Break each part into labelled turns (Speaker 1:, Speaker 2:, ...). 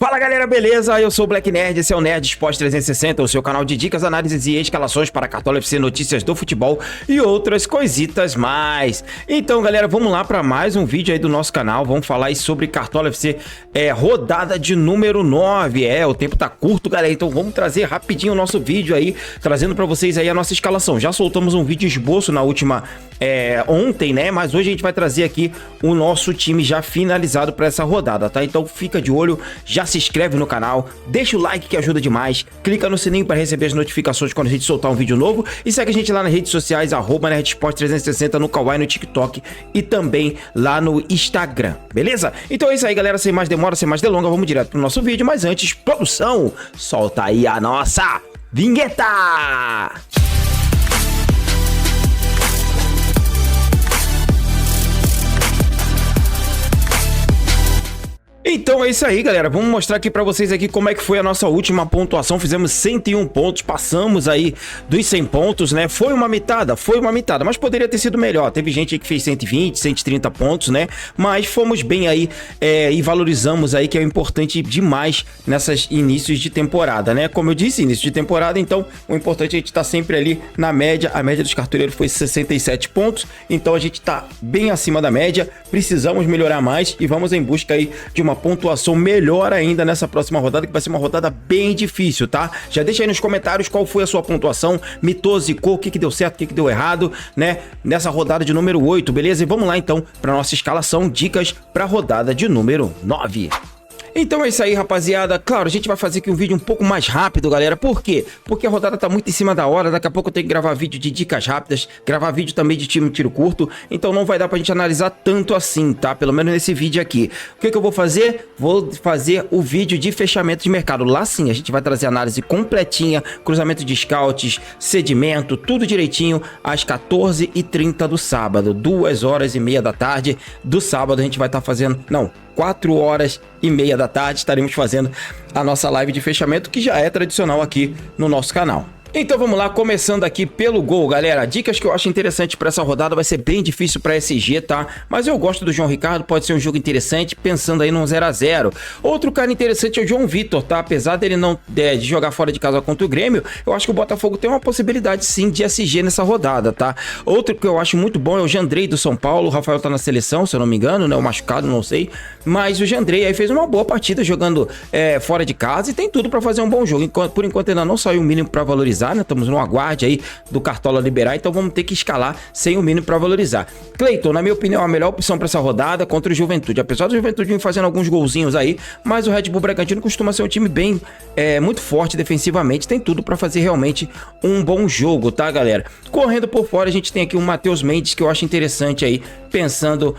Speaker 1: Fala galera, beleza? Eu sou o Black Nerd, esse é o Nerd Esporte 360, o seu canal de dicas, análises e escalações para Cartola FC, notícias do futebol e outras coisitas mais. Então galera, vamos lá para mais um vídeo aí do nosso canal, vamos falar aí sobre Cartola FC, rodada de número 9, o tempo tá curto galera, então vamos trazer rapidinho o nosso vídeo aí, trazendo para vocês aí a nossa escalação. Já soltamos um vídeo esboço na última, ontem, né? Mas hoje a gente vai trazer aqui o nosso time já finalizado para essa rodada, tá? Então fica de olho, já se inscreve no canal, deixa o like que ajuda demais, clica no sininho para receber as notificações quando a gente soltar um vídeo novo e segue a gente lá nas redes sociais, @NerdSport360 no Kawaii, no TikTok e também lá no Instagram, beleza? Então é isso aí galera, sem mais demora, sem mais delonga, vamos direto pro nosso vídeo, mas antes, produção, solta aí a nossa vinheta! Então é isso aí galera, vamos mostrar aqui pra vocês aqui como é que foi a nossa última pontuação. Fizemos 101 pontos, passamos aí dos 100 pontos, né? Foi uma mitada, mas poderia ter sido melhor. Teve gente aí que fez 120, 130 pontos, né? Mas fomos bem aí e valorizamos aí, que é importante demais nessas inícios de temporada, né? Como eu disse, início de temporada, então o importante é a gente estar sempre ali na média. A média dos cartoleiros foi 67 pontos, então a gente tá bem acima da média. Precisamos melhorar mais e vamos em busca aí de uma pontuação melhor ainda nessa próxima rodada, que vai ser uma rodada bem difícil, tá? Já deixa aí nos comentários qual foi a sua pontuação, mitou, zicou, o que deu certo, o que deu errado, né? Nessa rodada de número 8, beleza? E vamos lá então para nossa escalação, dicas para a rodada de número 9. Então é isso aí, rapaziada. Claro, a gente vai fazer aqui um vídeo um pouco mais rápido, galera. Por quê? Porque a rodada tá muito em cima da hora. Daqui a pouco eu tenho que gravar vídeo de dicas rápidas, gravar vídeo também de time tiro curto. Então não vai dar pra gente analisar tanto assim, tá? Pelo menos nesse vídeo aqui. O que eu vou fazer? Vou fazer o vídeo de fechamento de mercado. Lá sim, a gente vai trazer análise completinha, cruzamento de scouts, sedimento, tudo direitinho, às 14h30 do sábado. 2h30 da tarde do sábado a gente vai estar fazendo... Não, 4h30 da tarde estaremos fazendo a nossa live de fechamento, que já é tradicional aqui no nosso canal. Então vamos lá, começando aqui pelo gol, galera. Dicas que eu acho interessante para essa rodada, vai ser bem difícil para SG, tá? Mas eu gosto do João Ricardo, pode ser um jogo interessante, pensando aí num 0 a 0. Outro cara interessante é o João Vitor, tá? Apesar dele não de jogar fora de casa contra o Grêmio, eu acho que o Botafogo tem uma possibilidade sim de SG nessa rodada, tá? Outro que eu acho muito bom é o Jandrei do São Paulo. O Rafael tá na seleção, se eu não me engano, né? O machucado, não sei. Mas o Jandrei aí fez uma boa partida jogando fora de casa e tem tudo para fazer um bom jogo. Por enquanto ainda não saiu o mínimo para valorizar, né? Estamos no aguarde aí do Cartola liberar, então vamos ter que escalar sem o mínimo para valorizar. Cleiton, na minha opinião, a melhor opção para essa rodada contra o Juventude. Apesar do Juventude vir fazendo alguns golzinhos aí, mas o Red Bull Bragantino costuma ser um time bem, muito forte defensivamente, tem tudo para fazer realmente um bom jogo, tá, galera? Correndo por fora, a gente tem aqui o Matheus Mendes, que eu acho interessante aí, pensando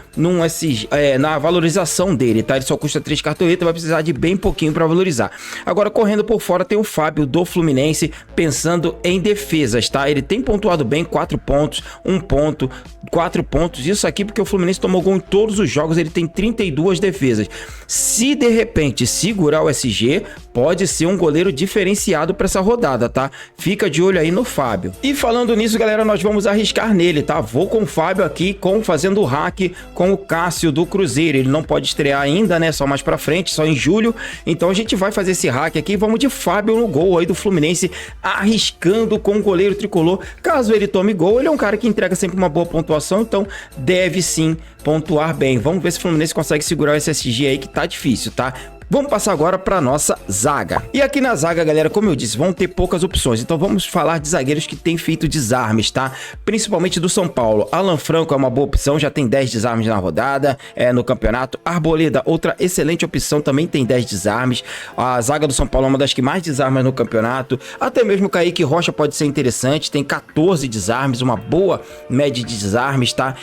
Speaker 1: na valorização dele, tá? Ele só custa 3 cartoletas, vai precisar de bem pouquinho para valorizar. Agora, correndo por fora, tem o Fábio do Fluminense, pensando em defesas, tá? Ele tem pontuado bem, 4 pontos, 1 ponto, 4 pontos, isso aqui porque o Fluminense tomou gol em todos os jogos, ele tem 32 defesas. Se de repente segurar o SG, pode ser um goleiro diferenciado para essa rodada, tá? Fica de olho aí no Fábio. E falando nisso, galera, nós vamos arriscar nele, tá? Vou com o Fábio aqui, fazendo o hack com o Cássio do Cruzeiro. Ele não pode estrear ainda, né? Só mais pra frente, só em julho. Então a gente vai fazer esse hack aqui, vamos de Fábio no gol aí do Fluminense, arriscando com o goleiro tricolor. Caso ele tome gol, ele é um cara que entrega sempre uma boa pontuação, então deve sim pontuar bem. Vamos ver se o Fluminense consegue segurar o SSG aí, que tá difícil, tá? Vamos passar agora para nossa zaga. E aqui na zaga, galera, como eu disse, vão ter poucas opções. Então vamos falar de zagueiros que têm feito desarmes, tá? Principalmente do São Paulo. Alan Franco é uma boa opção, já tem 10 desarmes na rodada, no campeonato. Arboleda, outra excelente opção, também tem 10 desarmes. A zaga do São Paulo é uma das que mais desarma no campeonato. Até mesmo o Kaique Rocha pode ser interessante, tem 14 desarmes, uma boa média de desarmes, tá?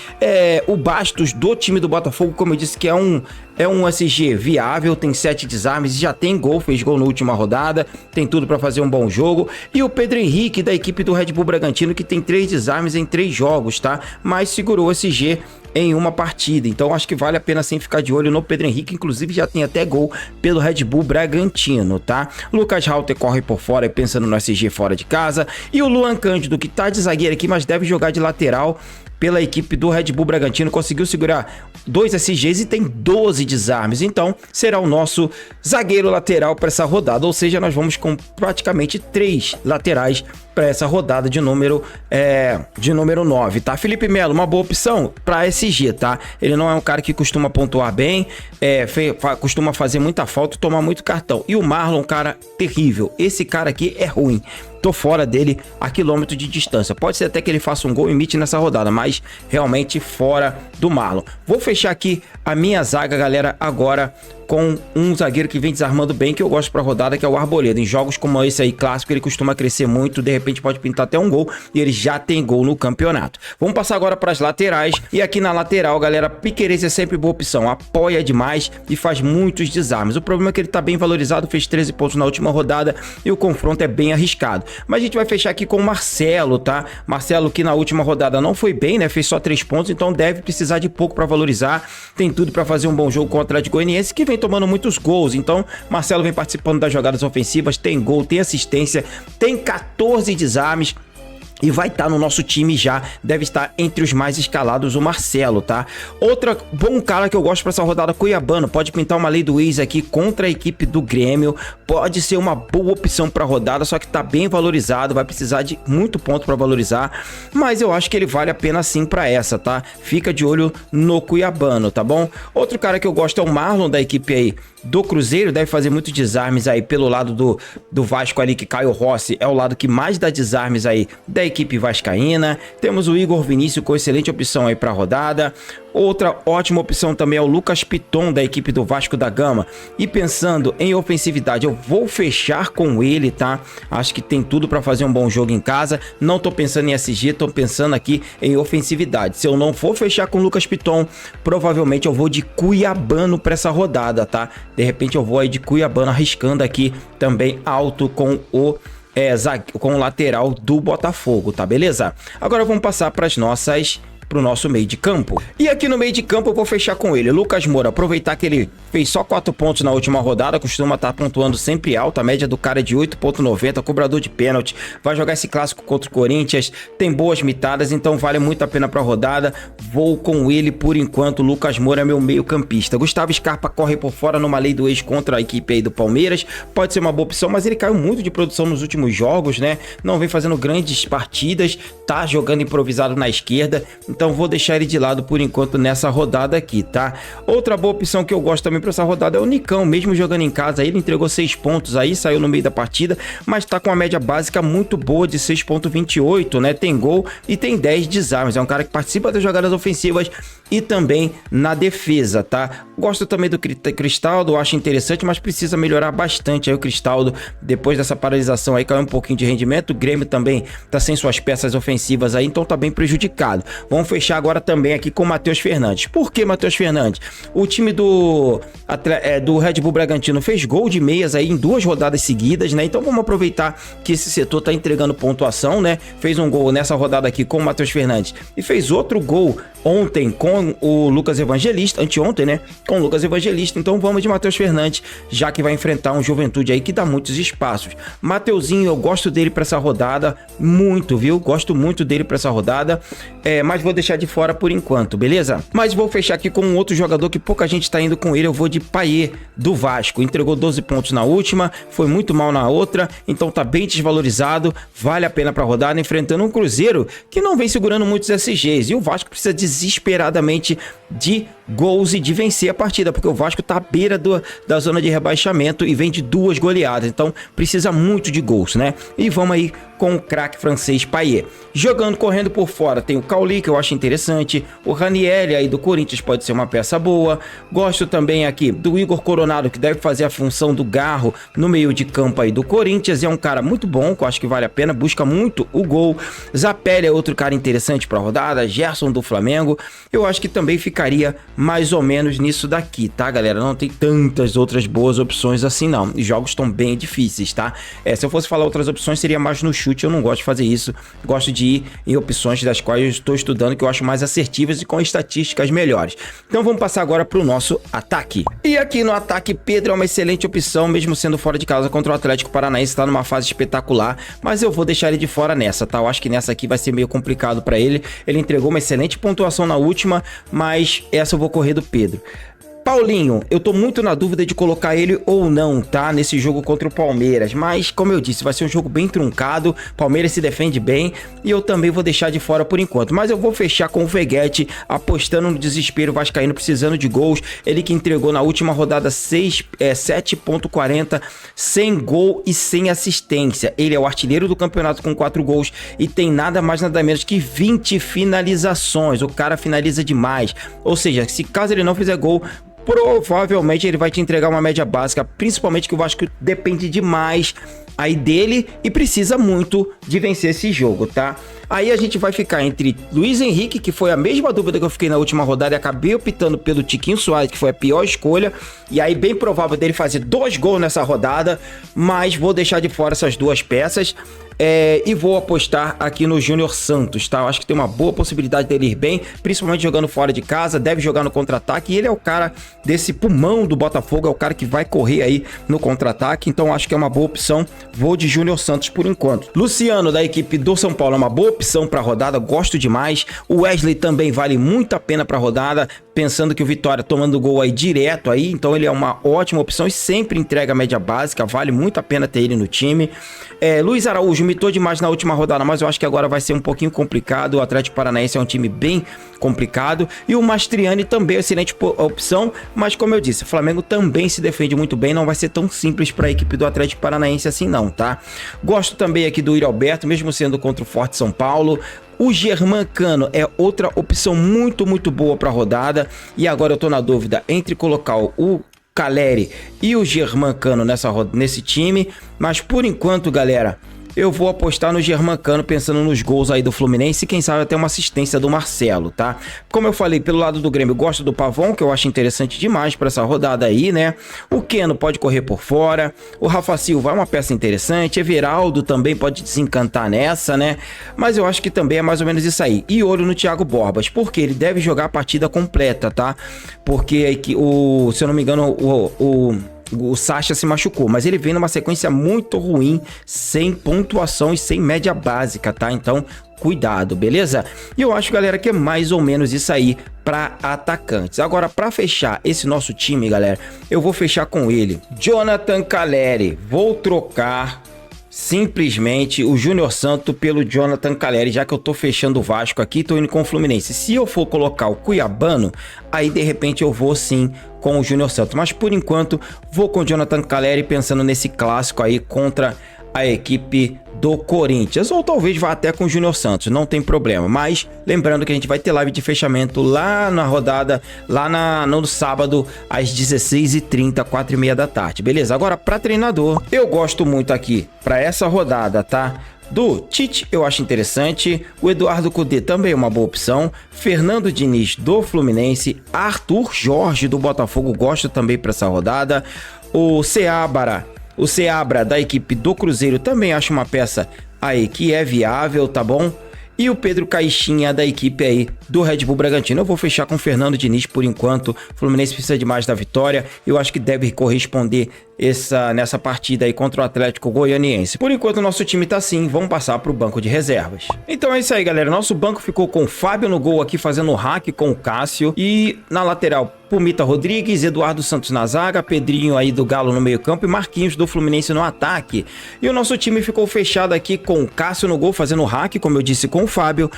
Speaker 1: O Bastos do time do Botafogo, como eu disse, que é um SG viável, tem 7 desarmes e já tem gol, fez gol na última rodada, tem tudo para fazer um bom jogo. E o Pedro Henrique da equipe do Red Bull Bragantino, que tem 3 desarmes em 3 jogos, tá? Mas segurou o SG em uma partida, então acho que vale a pena sim ficar de olho no Pedro Henrique, inclusive já tem até gol pelo Red Bull Bragantino, tá? Lucas Halter corre por fora pensando no SG fora de casa, e o Luan Cândido, que tá de zagueiro aqui, mas deve jogar de lateral, pela equipe do Red Bull Bragantino, conseguiu segurar 2 SGs e tem 12 desarmes, então será o nosso zagueiro lateral para essa rodada, ou seja, nós vamos com praticamente 3 laterais para essa rodada de número 9, tá? Felipe Melo, uma boa opção para SG, tá? Ele não é um cara que costuma pontuar bem, costuma fazer muita falta e tomar muito cartão. E o Marlon, cara terrível. Esse cara aqui é ruim. Tô fora dele a quilômetro de distância. Pode ser até que ele faça um gol e imite nessa rodada, mas realmente fora do Marlon. Vou fechar aqui a minha zaga, galera, agora com um zagueiro que vem desarmando bem, que eu gosto pra rodada, que é o Arboleda. Em jogos como esse aí, clássico, ele costuma crescer muito, de repente pode pintar até um gol, e ele já tem gol no campeonato. Vamos passar agora para as laterais, e aqui na lateral, galera, Piquerez é sempre boa opção, apoia demais e faz muitos desarmes. O problema é que ele tá bem valorizado, fez 13 pontos na última rodada, e o confronto é bem arriscado. Mas a gente vai fechar aqui com o Marcelo, tá? Marcelo que na última rodada não foi bem, né? Fez só 3 pontos, então deve precisar de pouco para valorizar, tem tudo para fazer um bom jogo contra o Atlético Goianiense, que vem tomando muitos gols. Então Marcelo vem participando das jogadas ofensivas, tem gol, tem assistência, tem 14 desarmes e vai estar no nosso time já, deve estar entre os mais escalados o Marcelo, tá? Outra bom cara que eu gosto para essa rodada, Cuiabano, pode pintar uma lei do ex aqui contra a equipe do Grêmio, pode ser uma boa opção para rodada, só que tá bem valorizado, vai precisar de muito ponto para valorizar, mas eu acho que ele vale a pena sim para essa, tá? Fica de olho no Cuiabano, tá bom? Outro cara que eu gosto é o Marlon da equipe aí do Cruzeiro, deve fazer muitos desarmes aí pelo lado do Vasco ali, que Caio Rossi é o lado que mais dá desarmes aí da equipe vascaína. Temos o Igor Vinícius com excelente opção aí para rodada. Outra ótima opção também é o Lucas Piton da equipe do Vasco da Gama. E pensando em ofensividade, eu vou fechar com ele, tá? Acho que tem tudo para fazer um bom jogo em casa. Não tô pensando em SG, tô pensando aqui em ofensividade. Se eu não for fechar com o Lucas Piton, provavelmente eu vou de Cuiabano para essa rodada, tá? De repente eu vou aí de Cuiabano, arriscando aqui também alto com o lateral do Botafogo, tá? Beleza? Agora vamos passar para as nossas pro nosso meio de campo. E aqui no meio de campo eu vou fechar com ele, Lucas Moura. Aproveitar que ele fez só 4 pontos na última rodada, costuma estar pontuando sempre alto, a média do cara é de 8,90, cobrador de pênalti, vai jogar esse clássico contra o Corinthians, tem boas mitadas, então vale muito a pena pra rodada. Vou com ele por enquanto, Lucas Moura é meu meio campista. Gustavo Scarpa corre por fora numa lei do ex contra a equipe aí do Palmeiras, pode ser uma boa opção, mas ele caiu muito de produção nos últimos jogos, né? Não vem fazendo grandes partidas, tá jogando improvisado na esquerda, então vou deixar ele de lado por enquanto nessa rodada aqui, tá? Outra boa opção que eu gosto também para essa rodada é o Nicão, mesmo jogando em casa, ele entregou 6 pontos aí, saiu no meio da partida, mas tá com uma média básica muito boa de 6,28, né? Tem gol e tem 10 desarmes, é um cara que participa das jogadas ofensivas e também na defesa, tá? Gosto também do Cristaldo, acho interessante, mas precisa melhorar bastante aí o Cristaldo, depois dessa paralisação aí caiu um pouquinho de rendimento, o Grêmio também tá sem suas peças ofensivas aí, então tá bem prejudicado. Vamos fechar agora também aqui com o Matheus Fernandes. Por que Matheus Fernandes? O time do Red Bull Bragantino fez gol de meias aí em 2 rodadas seguidas, né? Então vamos aproveitar que esse setor tá entregando pontuação, né? Fez um gol nessa rodada aqui com o Matheus Fernandes e fez outro gol ontem com o Lucas Evangelista, anteontem, né? Com o Lucas Evangelista, então vamos de Matheus Fernandes, já que vai enfrentar um Juventude aí que dá muitos espaços. Mateuzinho, eu gosto dele para essa rodada, muito, viu? Gosto muito dele para essa rodada, mas vou deixar de fora por enquanto, beleza? Mas vou fechar aqui com um outro jogador que pouca gente tá indo com ele, eu vou de Payet, do Vasco, entregou 12 pontos na última, foi muito mal na outra, então tá bem desvalorizado, vale a pena para rodada, enfrentando um Cruzeiro que não vem segurando muitos SGs, e o Vasco precisa desesperadamente de gols e de vencer a partida, porque o Vasco tá à beira da zona de rebaixamento e vem de 2 goleadas, então precisa muito de gols, né? E vamos aí com o craque francês Payet. Jogando, correndo por fora, tem o Cauli, que eu acho interessante, o Ranieri aí do Corinthians pode ser uma peça boa, gosto também aqui do Igor Coronado, que deve fazer a função do Garro no meio de campo aí do Corinthians, é um cara muito bom, que eu acho que vale a pena, busca muito o gol. Zapelli é outro cara interessante para a rodada, Gerson do Flamengo, Flamengo, eu acho que também ficaria mais ou menos nisso daqui, tá, galera? Não tem tantas outras boas opções assim, não. Os jogos estão bem difíceis, tá? Se eu fosse falar outras opções, seria mais no chute. Eu não gosto de fazer isso. Gosto de ir em opções das quais eu estou estudando, que eu acho mais assertivas e com estatísticas melhores. Então vamos passar agora para o nosso ataque. E aqui no ataque, Pedro é uma excelente opção, mesmo sendo fora de casa contra o Atlético Paranaense. Está numa fase espetacular, mas eu vou deixar ele de fora nessa, tá? Eu acho que nessa aqui vai ser meio complicado para ele. Ele entregou uma excelente pontuação na última, mas essa eu vou correr do Pedro. Paulinho, eu tô muito na dúvida de colocar ele ou não, tá? Nesse jogo contra o Palmeiras, mas como eu disse, vai ser um jogo bem truncado, Palmeiras se defende bem e eu também vou deixar de fora por enquanto, mas eu vou fechar com o Veguete, apostando no desespero vascaíno, precisando de gols, ele que entregou na última rodada 7.40, sem gol e sem assistência, ele é o artilheiro do campeonato com 4 gols e tem nada mais nada menos que 20 finalizações, o cara finaliza demais, ou seja, se caso ele não fizer gol, provavelmente ele vai te entregar uma média básica, principalmente que o Vasco depende demais aí dele e precisa muito de vencer esse jogo, tá? Aí a gente vai ficar entre Luiz Henrique, que foi a mesma dúvida que eu fiquei na última rodada e acabei optando pelo Tiquinho Soares, que foi a pior escolha, e aí bem provável dele fazer 2 gols nessa rodada, mas vou deixar de fora essas duas peças. E vou apostar aqui no Júnior Santos, tá? Eu acho que tem uma boa possibilidade dele ir bem, principalmente jogando fora de casa, deve jogar no contra-ataque, e ele é o cara desse pulmão do Botafogo, é o cara que vai correr aí no contra-ataque, então acho que é uma boa opção, vou de Júnior Santos por enquanto. Luciano, da equipe do São Paulo, é uma boa opção para a rodada, gosto demais, o Wesley também vale muito a pena para a rodada, pensando que o Vitória tomando gol aí direto aí, então ele é uma ótima opção e sempre entrega a média básica, vale muito a pena ter ele no time. Luiz Araújo mitou demais na última rodada, mas eu acho que agora vai ser um pouquinho complicado, o Atlético Paranaense é um time bem complicado, e o Mastriani também é excelente opção, mas como eu disse, o Flamengo também se defende muito bem, não vai ser tão simples para a equipe do Atlético Paranaense assim não, tá? Gosto também aqui do Yuri Alberto, mesmo sendo contra o Forte São Paulo. O Germancano é outra opção muito boa para a rodada, e agora eu tô na dúvida entre colocar o Caleri e o Germancano nesse time, mas por enquanto, galera, eu vou apostar no Germancano, pensando nos gols aí do Fluminense e quem sabe até uma assistência do Marcelo, tá? Como eu falei, pelo lado do Grêmio, eu gosto do Pavon, que eu acho interessante demais para essa rodada aí, né? O Keno pode correr por fora, o Rafa Silva é uma peça interessante, Everaldo também pode desencantar nessa, né? Mas eu acho que também é mais ou menos isso aí. E olho no Thiago Borbas, porque ele deve jogar a partida completa, tá? Porque, se eu não me engano, o Sacha se machucou, mas ele vem numa sequência muito ruim, sem pontuação e sem média básica, tá? Então, cuidado, beleza? E eu acho, galera, que é mais ou menos isso aí para atacantes. Agora, para fechar esse nosso time, galera, eu vou fechar com ele, Jonathan Caleri. Vou trocar simplesmente o Júnior Santos pelo Jonathan Caleri, já que eu tô fechando o Vasco aqui, tô indo com o Fluminense. Se eu for colocar o Cuiabano, aí de repente eu vou sim com o Júnior Santos, mas por enquanto vou com o Jonathan Caleri, pensando nesse clássico aí contra a equipe do Corinthians, ou talvez vá até com o Júnior Santos, não tem problema, mas lembrando que a gente vai ter live de fechamento lá na rodada, no sábado, às 16h30, 4h30 da tarde, beleza? Agora, para treinador, eu gosto muito aqui, para essa rodada, tá? Do Tite, eu acho interessante, o Eduardo Cudê também é uma boa opção, Fernando Diniz do Fluminense, Arthur Jorge do Botafogo, gosto também para essa rodada, o Seabra da equipe do Cruzeiro também acho uma peça aí que é viável, tá bom? E o Pedro Caixinha da equipe aí do Red Bull Bragantino. Eu vou fechar com o Fernando Diniz por enquanto. O Fluminense precisa demais da vitória. Eu acho que deve corresponder nessa partida aí contra o Atlético Goianiense. Por enquanto o nosso time tá assim, vamos passar pro banco de reservas. Então é isso aí, galera. Nosso banco ficou com o Fábio no gol aqui, fazendo o hack com o Cássio. E na lateral, Pumita Rodrigues, Eduardo Santos na zaga, Pedrinho aí do Galo no meio campo e Marquinhos do Fluminense no ataque. E o nosso time ficou fechado aqui com o Cássio no gol, fazendo o hack, como eu disse, com o Fábio.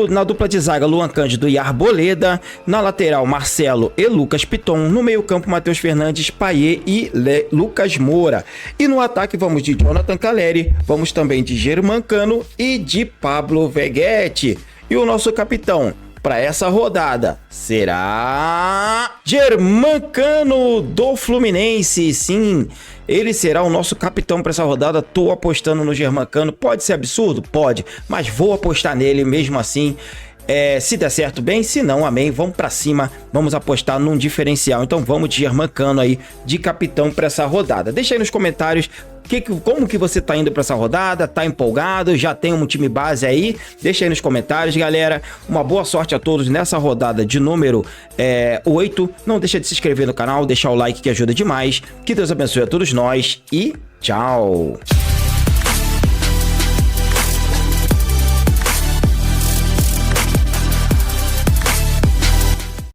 Speaker 1: Na dupla de zaga, Luan Cândido e Arboleda. Na lateral, Marcelo e Lucas Piton. No meio campo, Matheus Fernandes, Payet e Lucas Moura. E no ataque vamos de Jonathan Caleri, vamos também de Germancano e de Pablo Veguete. E o nosso capitão para essa rodada será Germancano do Fluminense. Sim, ele será o nosso capitão para essa rodada. Tô apostando no Germancano. Pode ser absurdo? Pode, mas vou apostar nele mesmo assim. Se der certo, bem, se não, amém, vamos pra cima, vamos apostar num diferencial. Então vamos de Germán Cano aí de capitão para essa rodada. Deixa aí nos comentários como que você tá indo para essa rodada, tá empolgado, já tem um time base aí? Deixa aí nos comentários, galera. Uma boa sorte a todos nessa rodada de número 8. Não deixa de se inscrever no canal, deixar o like que ajuda demais. Que Deus abençoe a todos nós e tchau!